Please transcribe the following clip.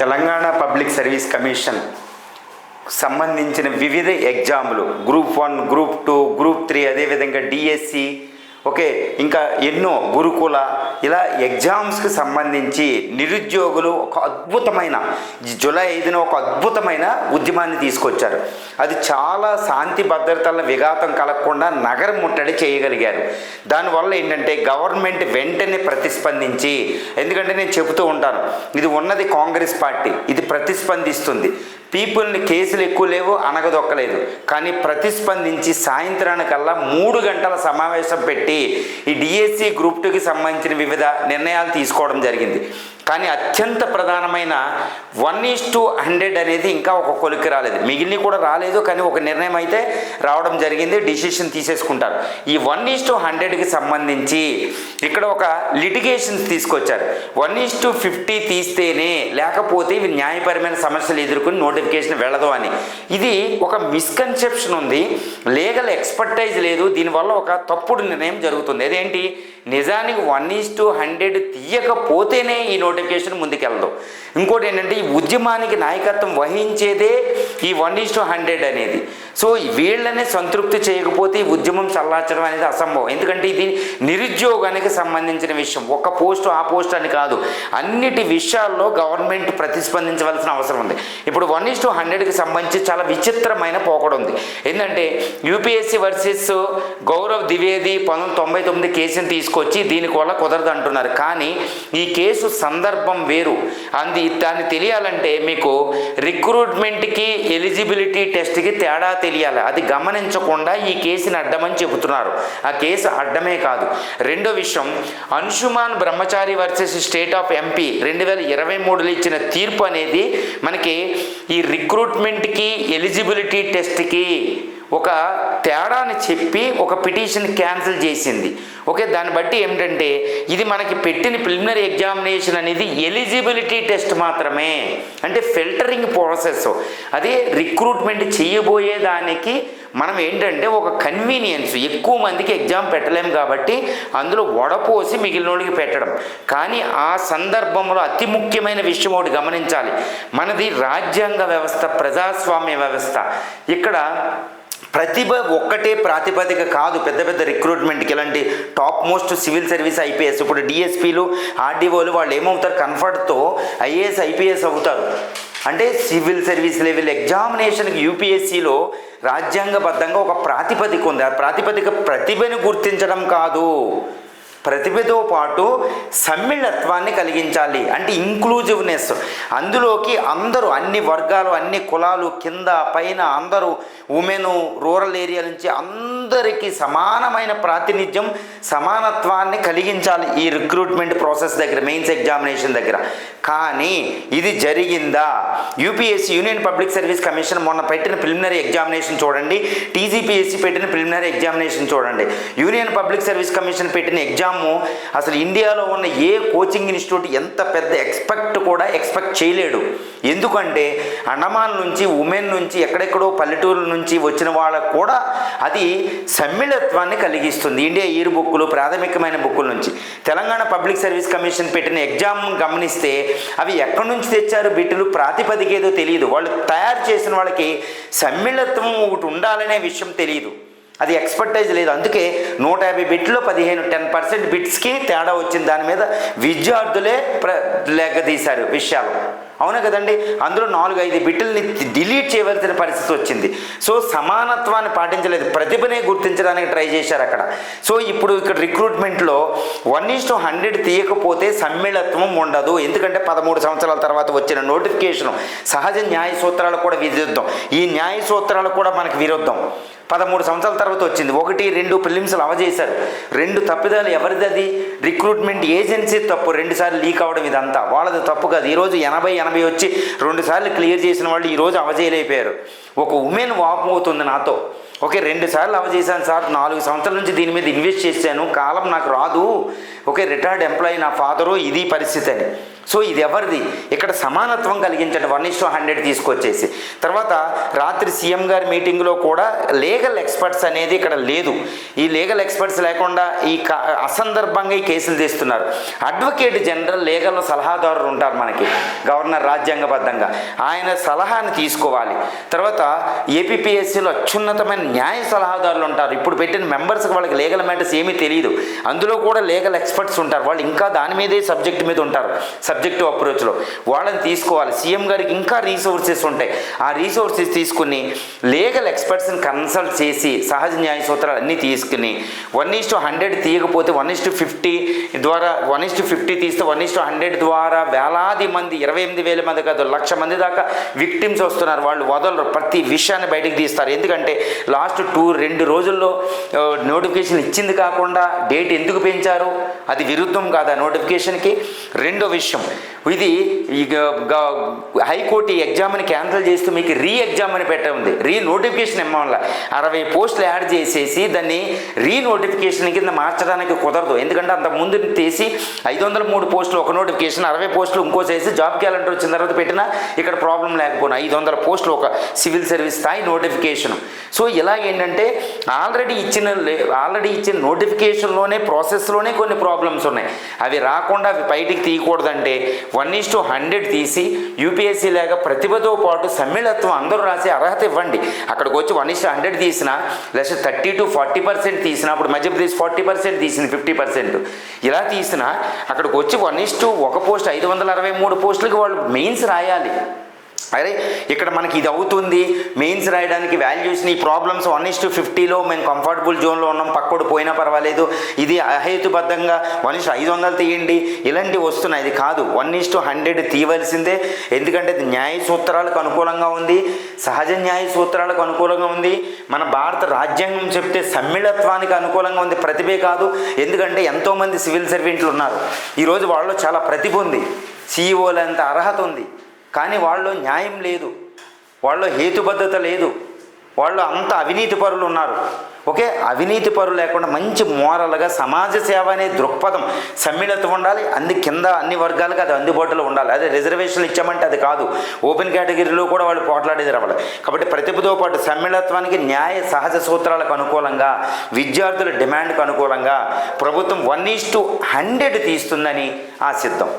Telangana public service commission సంబంధించిన వివిధ ఎగ్జామ్లు గ్రూప్ 1, గ్రూప్ 2, గ్రూప్ 3, అదేవిధంగా డిఎస్సి, ఓకే, ఇంకా ఎన్నో గురుకుల, ఇలా ఎగ్జామ్స్కి సంబంధించి నిరుద్యోగులు ఒక అద్భుతమైన జూలై 5న ఒక అద్భుతమైన ఉద్యమాన్ని తీసుకొచ్చారు. అది చాలా శాంతి భద్రతల విఘాతం కలగకుండా నగర ముట్టడి చేయగలిగారు. దానివల్ల ఏంటంటే గవర్నమెంట్ వెంటనే ప్రతిస్పందించి, ఎందుకంటే నేను చెబుతూ ఉంటాను, ఇది ఉన్నది కాంగ్రెస్ పార్టీ, ఇది ప్రతిస్పందిస్తుంది. పీపుల్ని కేసులు ఎక్కువ లేవు, అనగదొక్కలేదు, కానీ ప్రతిస్పందించి సాయంత్రానికల్లా 3 గంటల సమావేశం పెట్టి ఈ డిఎస్సి గ్రూప్ 2కి సంబంధించిన వివిధ నిర్ణయాలు తీసుకోవడం జరిగింది. కానీ అత్యంత ప్రధానమైన 1:100 అనేది ఇంకా ఒక కొలిక్కి రాలేదు. మిగిలినవి కూడా రాలేదు, కానీ ఒక నిర్ణయం అయితే రావడం జరిగింది, డిసిషన్ తీసేసుకుంటారు. ఈ 1:100కి సంబంధించి ఇక్కడ ఒక లిటిగేషన్స్ తీసుకొచ్చారు. 1:50 తీస్తేనే, లేకపోతే ఇవి న్యాయపరమైన సమస్యలు ఎదుర్కొని నోటిఫికేషన్ వెళ్ళదు అని. ఇది ఒక మిస్కన్సెప్షన్ ఉంది, లీగల్ ఎక్స్పర్టైజ్ లేదు, దీనివల్ల ఒక తప్పుడు నిర్ణయం జరుగుతుంది. అదేంటి, నిజానికి 1:100 తీయకపోతేనే ఈ నోటిఫికేషన్ ముందుకెళ్ళదు. ఇంకోటి ఏంటంటే, ఈ ఉద్యమానికి నాయకత్వం వహించేదే ఈ 1:100 అనేది. సో వీళ్ళనే సంతృప్తి చేయకపోతే ఈ ఉద్యమం చల్లార్చడం అనేది అసంభవం. ఎందుకంటే ఇది నిరుద్యోగానికి సంబంధించిన విషయం, ఒక పోస్టు ఆ పోస్ట్ అని కాదు, అన్నిటి విషయాల్లో గవర్నమెంట్ ప్రతిస్పందించవలసిన అవసరం ఉంది. ఇప్పుడు 1:100కి సంబంధించి చాలా విచిత్రమైన పోకడ ఉంది. ఏంటంటే యూపీఎస్సీ వర్సెస్ గౌరవ్ ద్వివేది 1999 కేసుని తీసుకొచ్చి దీనికి వల్ల కుదరదు అంటున్నారు. కానీ ఈ కేసు సందర్భం వేరు. దాన్ని తెలియాలంటే మీకు రిక్రూట్మెంట్కి ఎలిజిబిలిటీ టెస్ట్కి తేడా తెలియాలి. అది గమనించకుండా ఈ కేసుని అడ్డమని చెబుతున్నారు. ఆ కేసు అడ్డమే కాదు. రెండో విషయం, అంశుమాన్ బ్రహ్మచారి వర్సెస్ స్టేట్ ఆఫ్ ఎంపీ 2023లో ఇచ్చిన తీర్పు అనేది మనకి ఈ రిక్రూట్మెంట్కి ఎలిజిబిలిటీ టెస్ట్కి ఒక తేడాని చెప్పి ఒక పిటిషన్ క్యాన్సిల్ చేసింది. ఓకే, దాన్ని బట్టి ఏమిటంటే ఇది మనకి పెట్టిన ప్రిలిమినరీ ఎగ్జామినేషన్ అనేది ఎలిజిబిలిటీ టెస్ట్ మాత్రమే, అంటే ఫిల్టరింగ్ ప్రాసెస్. అదే రిక్రూట్మెంట్ చేయబోయేదానికి మనం ఏంటంటే ఒక కన్వీనియన్స్, ఎక్కువ మందికి ఎగ్జామ్ పెట్టలేము కాబట్టి అందులో వడపోసి మిగిలిన వాళ్ళకి పెట్టడం. కానీ ఆ సందర్భంలో అతి ముఖ్యమైన విషయం ఒకటి గమనించాలి, మనది రాజ్యాంగ వ్యవస్థ, ప్రజాస్వామ్య వ్యవస్థ. ఇక్కడ ప్రతిభ ఒక్కటే ప్రాతిపదిక కాదు. పెద్ద పెద్ద రిక్రూట్మెంట్కి ఇలాంటి top most civil service IPS, ఇప్పుడు డిఎస్పీలు, ఆర్డీఓలు వాళ్ళు ఏమవుతారు, కన్ఫర్ట్తో ఐఏఎస్ ఐపీఎస్ అవుతారు. అంటే సివిల్ సర్వీస్ లెవెల్ ఎగ్జామినేషన్కి యూపీఎస్సీలో రాజ్యాంగబద్ధంగా ఒక ప్రాతిపదిక ఉంది. ఆ ప్రాతిపదిక ప్రతిభను గుర్తించడం కాదు, ప్రతిభతో పాటు సమ్మిళత్వాన్ని కలిగించాలి, అంటే ఇంక్లూజివ్నెస్. అందులోకి అందరూ, అన్ని వర్గాలు, అన్ని కులాలు, కింద పైన అందరూ, ఉమెను, రూరల్ ఏరియా నుంచి అందరికీ సమానమైన ప్రాతినిధ్యం, సమానత్వాన్ని కలిగించాలి ఈ రిక్రూట్మెంట్ ప్రాసెస్ దగ్గర, మెయిన్స్ ఎగ్జామినేషన్ దగ్గర. కానీ ఇది జరిగిందా? UPSC, union public service commission మొన్న పెట్టిన ప్రిలిమినరీ ఎగ్జామినేషన్ చూడండి, టీజీపీఎస్సీ పెట్టిన ప్రిలిమినరీ ఎగ్జామినేషన్ చూడండి. యూనియన్ పబ్లిక్ సర్వీస్ కమిషన్ పెట్టిన ఎగ్జామ్ అసలు ఇండియాలో ఉన్న ఏ కోచింగ్ ఇన్స్టిట్యూట్ ఎంత పెద్ద ఎక్స్పెక్ట్ చేయలేడు. ఎందుకంటే అండమాన్ నుంచి, ఉమెన్ నుంచి, ఎక్కడెక్కడో పల్లెటూరుల నుంచి వచ్చిన వాళ్ళకు కూడా అది సమ్మిళత్వాన్ని కలిగిస్తుంది. ఇండియా ఇయర్ బుక్కులు, ప్రాథమికమైన బుక్కుల నుంచి. తెలంగాణ పబ్లిక్ సర్వీస్ కమిషన్ పెట్టిన ఎగ్జామ్ గమనిస్తే అవి ఎక్కడి నుంచి తెచ్చారు బిడ్డలు, ప్రాతిపదిక ఏదో తెలియదు. వాళ్ళు తయారు చేసిన వాళ్ళకి సమ్మిళత్వం ఒకటి ఉండాలనే విషయం తెలియదు, అది ఎక్స్పర్టైజ్ లేదు. అందుకే 150 బిట్లో 10% బిట్స్కి తేడా వచ్చింది. దాని మీద విద్యార్థులే లెగ్గదీశారు విషయాలు, అవునా కదండి. అందులో 4-5 బిట్లని డిలీట్ చేయవలసిన పరిస్థితి వచ్చింది. సో సమానత్వాన్ని పాటించలేదు, ప్రతిభనే గుర్తించడానికి ట్రై చేశారు అక్కడ. సో ఇప్పుడు ఇక్కడ రిక్రూట్మెంట్లో 1:100 తీయకపోతే సమ్మిళత్వం ఉండదు. ఎందుకంటే 13 సంవత్సరాల తర్వాత వచ్చిన నోటిఫికేషన్ సహజ న్యాయ సూత్రాలు కూడా విరుద్ధం, ఈ న్యాయ సూత్రాలు కూడా మనకు విరుద్ధం. 13 సంవత్సరాల తర్వాత వచ్చింది. 1-2 ప్రిలిమ్స్లు అవజేశారు. 2 తప్పిదాలు ఎవరిది? అది రిక్రూట్మెంట్ ఏజెన్సీ తప్పు. 2 సార్లు లీక్ అవ్వడం ఇదంతా వాళ్ళది తప్పు కాదు. ఈరోజు 80 వచ్చి 2 సార్లు క్లియర్ చేసిన వాళ్ళు ఈరోజు అవజేయలేకపోయారు. ఒక ఉమెన్ వాపోతుంది నాతో, ఓకే 2 సార్లు అవజేశాను సార్, 4 సంవత్సరాల నుంచి దీని మీద ఇన్వెస్ట్ చేశాను, కాలం నాకు రాదు, ఓకే రిటైర్డ్ ఎంప్లాయీ నా ఫాదరు, ఇది పరిస్థితి అని. సో ఇది ఎవరిది? ఇక్కడ సమానత్వం కలిగించండి 1:100 తీసుకొచ్చేసి. తర్వాత రాత్రి సీఎం గారి మీటింగ్లో కూడా లీగల్ ఎక్స్పర్ట్స్ అనేది ఇక్కడ లేదు. ఈ లీగల్ ఎక్స్పర్ట్స్ లేకుండా అసందర్భంగా ఈ కేసులు తీస్తున్నారు. అడ్వకేట్ జనరల్ లీగల్ సలహాదారులు ఉంటారు మనకి, గవర్నర్ రాజ్యాంగబద్ధంగా, ఆయన సలహాను తీసుకోవాలి. తర్వాత ఏపీపీఎస్సీలో అత్యున్నతమైన న్యాయ సలహాదారులు ఉంటారు. ఇప్పుడు పెట్టిన మెంబర్స్కి వాళ్ళకి లీగల్ మ్యాటర్స్ ఏమీ తెలియదు, అందులో కూడా లీగల్ ఎక్స్పర్ట్స్ ఉంటారు. వాళ్ళు ఇంకా దాని మీదే సబ్జెక్ట్ మీద ఉంటారు, సబ్జెక్టివ్ అప్రోచ్లో. వాళ్ళని తీసుకోవాలి. సీఎం గారికి ఇంకా రీసోర్సెస్ ఉంటాయి, ఆ రీసోర్సెస్ తీసుకుని లీగల్ ఎక్స్పర్ట్స్ని కన్సల్ట్ చేసి సహజ న్యాయ సూత్రాలు అన్నీ తీసుకుని 1:100 తీయకపోతే 1:50 ద్వారా 1:50 తీస్తే 1:100 ద్వారా వేలాది మంది, 28,000 మంది కాదు 1,00,000 మంది దాకా విక్టిమ్స్ వస్తున్నారు. వాళ్ళు వదలరు, ప్రతి విషయాన్ని బయటకు తీస్తారు. ఎందుకంటే లాస్ట్ 2 రోజుల్లో నోటిఫికేషన్ ఇచ్చింది కాకుండా డేట్ ఎందుకు పెంచారు? అది విరుద్ధం కాదా నోటిఫికేషన్కి? రెండో విషయం, ఇది హైకోర్టు ఈ ఎగ్జామ్ని క్యాన్సిల్ చేస్తూ మీకు ఎగ్జామ్ అని పెట్టింది. నోటిఫికేషన్ ఇవ్వడం 60 పోస్టులు యాడ్ చేసేసి దాన్ని నోటిఫికేషన్ కింద మార్చడానికి కుదరదు. ఎందుకంటే అంత ముందు తీసి 503 పోస్టులు ఒక నోటిఫికేషన్, 60 పోస్టులు ఇంకో చేసి జాబ్ క్యాలెండర్ వచ్చిన తర్వాత పెట్టినా ఇక్కడ ప్రాబ్లం లేకపోయినా 500 పోస్టులు ఒక సివిల్ సర్వీస్ స్థాయి నోటిఫికేషన్. సో ఇలాగేంటంటే ఆల్రెడీ ఇచ్చిన నోటిఫికేషన్లోనే ప్రాసెస్లోనే కొన్ని ప్రాబ్లమ్స్ ఉన్నాయి. అవి రాకుండా అవి బయటికి తీయకూడదంటే 1:100 తీసి యూపీఎస్సీ లేక ప్రతిభతో పాటు సమ్మిళత్వం అందరూ రాసే అర్హత ఇవ్వండి. అక్కడికి వచ్చి 1:100 తీసినా లేదా 30 to 40% తీసినా, అప్పుడు మధ్యప్రదేశ్ 40% తీసింది, 50% ఇలా తీసినా అక్కడికి వచ్చి 1:1 పోస్ట్ 563 పోస్టులకి వాళ్ళు మెయిన్స్ రాయాలి. అరే ఇక్కడ మనకి ఇది అవుతుంది, మెయిన్స్ రాయడానికి వాల్యూస్ని ఈ ప్రాబ్లమ్స్ 1:50లో మేము కంఫర్టబుల్ జోన్లో ఉన్నాం, పక్కోడు పోయినా పర్వాలేదు, ఇది అహేతుబద్ధంగా 1:500 తీయండి, ఇలాంటివి వస్తున్నాయి. ఇది కాదు, 1:100 తీయవలసిందే. ఎందుకంటే ఇది న్యాయ సూత్రాలకు అనుకూలంగా ఉంది, సహజ న్యాయ సూత్రాలకు అనుకూలంగా ఉంది, మన భారత రాజ్యాంగం చెప్తే సమ్మిళత్వానికి అనుకూలంగా ఉంది, ప్రతిభే కాదు. ఎందుకంటే ఎంతోమంది సివిల్ సర్వెంట్లు ఉన్నారు, ఈరోజు వాళ్ళలో చాలా ప్రతిభ ఉంది, సీఈఓలంత అర్హత ఉంది, కానీ వాళ్ళు న్యాయం లేదు, వాళ్ళు హేతుబద్ధత లేదు, వాళ్ళు అంత అవినీతి పరులు ఉన్నారు. ఓకే, అవినీతి పరులు లేకుండా మంచి మోరల్గా సమాజ సేవ అనే దృక్పథం సమ్మిళత్వం ఉండాలి. కింద అన్ని వర్గాలకు అది అందుబాటులో ఉండాలి. అదే రిజర్వేషన్లు ఇచ్చామంటే అది కాదు, ఓపెన్ కేటగిరీలో కూడా వాళ్ళు పోట్లాడేది రావాలి. కాబట్టి ప్రతిభతో పాటు సమ్మిళత్వానికి న్యాయ సహజ సూత్రాలకు అనుకూలంగా, విద్యార్థుల డిమాండ్కు అనుకూలంగా ప్రభుత్వం 1:100 తీస్తుందని ఆశిద్దాం.